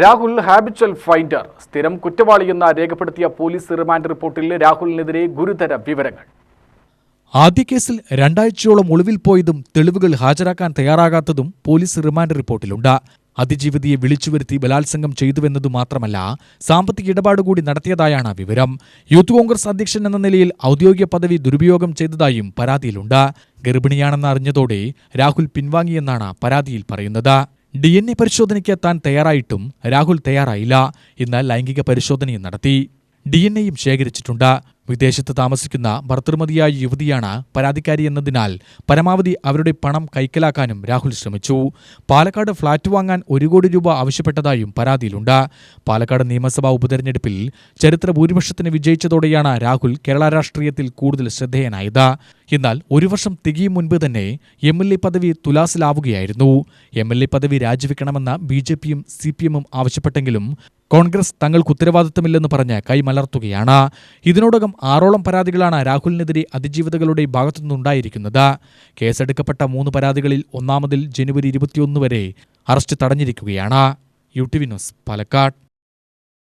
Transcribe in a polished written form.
Rahul habitual finder സ്ഥിരം കുറ്റവാളിയെന്ന് രേഖപ്പെടുത്തിയ police remand റിപ്പോർട്ടിൽ രാഹുലിനെതിരെ ഗുരുതര വിവരങ്ങൾ. ആദ്യ കേസിൽ 2 ആഴ്ചയോളം ഒളിവിൽ പോയതും തെളിവുകൾ ഹാജരാക്കാൻ തയ്യാറാകാത്തതും പോലീസ് റിമാൻഡ് റിപ്പോർട്ടിലുണ്ട്. അതിജീവിതയെ വിളിച്ചുവരുത്തി ബലാത്സംഗം ചെയ്തുവെന്നതു മാത്രമല്ല, സാമ്പത്തിക ഇടപാട് കൂടി നടത്തിയതായാണ് വിവരം. യൂത്ത് കോൺഗ്രസ് അധ്യക്ഷൻ എന്ന നിലയിൽ ഔദ്യോഗിക പദവി ദുരുപയോഗം ചെയ്തതായും പരാതിയിലുണ്ട്. ഗർഭിണിയാണെന്ന് അറിഞ്ഞതോടെ രാഹുൽ പിൻവാങ്ങിയെന്നാണ് പരാതിയിൽ പറയുന്നത്. DNA പരിശോധനയ്ക്ക് താൻ തയ്യാറായിട്ടും രാഹുൽ തയ്യാറായില്ല. ഇന്ന് ലൈംഗിക പരിശോധനയും നടത്തി. DNA ശേഖരിച്ചിട്ടുണ്ട്. വിദേശത്ത് താമസിക്കുന്ന ഭർതൃമതിയായ യുവതിയാണ് പരാതിക്കാരി എന്നതിനാൽ പരമാവധി അവരുടെ പണം കൈക്കലാക്കാനും രാഹുൽ ശ്രമിച്ചു. പാലക്കാട് ഫ്ളാറ്റ് വാങ്ങാൻ 1 കോടി രൂപ ആവശ്യപ്പെട്ടതായും പരാതിയിലുണ്ട്. പാലക്കാട് നിയമസഭാ ഉപതെരഞ്ഞെടുപ്പിൽ ചരിത്ര ഭൂരിപക്ഷത്തിന് വിജയിച്ചതോടെയാണ് രാഹുൽ കേരള രാഷ്ട്രീയത്തിൽ കൂടുതൽ ശ്രദ്ധേയനായത്. എന്നാൽ 1 വർഷം തികയും മുൻപ് തന്നെ MLA പദവി തുലാസിലാവുകയായിരുന്നു. MLA പദവി രാജിവെക്കണമെന്ന് BJPയും CPMും ആവശ്യപ്പെട്ടെങ്കിലും കോൺഗ്രസ് തങ്ങൾക്ക് ഉത്തരവാദിത്തമില്ലെന്ന് പറഞ്ഞ് കൈമലർത്തുകയാണ്. ഇതിനോടകം 6ഓളം പരാതികളാണ് രാഹുലിനെതിരെ അതിജീവിതകളുടെ ഭാഗത്തുനിന്നുണ്ടായിരിക്കുന്നത്. കേസെടുക്കപ്പെട്ട 3 പരാതികളിൽ ഒന്നാമതിൽ ജനുവരി 21 വരെ അറസ്റ്റ് തടഞ്ഞിരിക്കുകയാണ്. UTV news, Palakkad.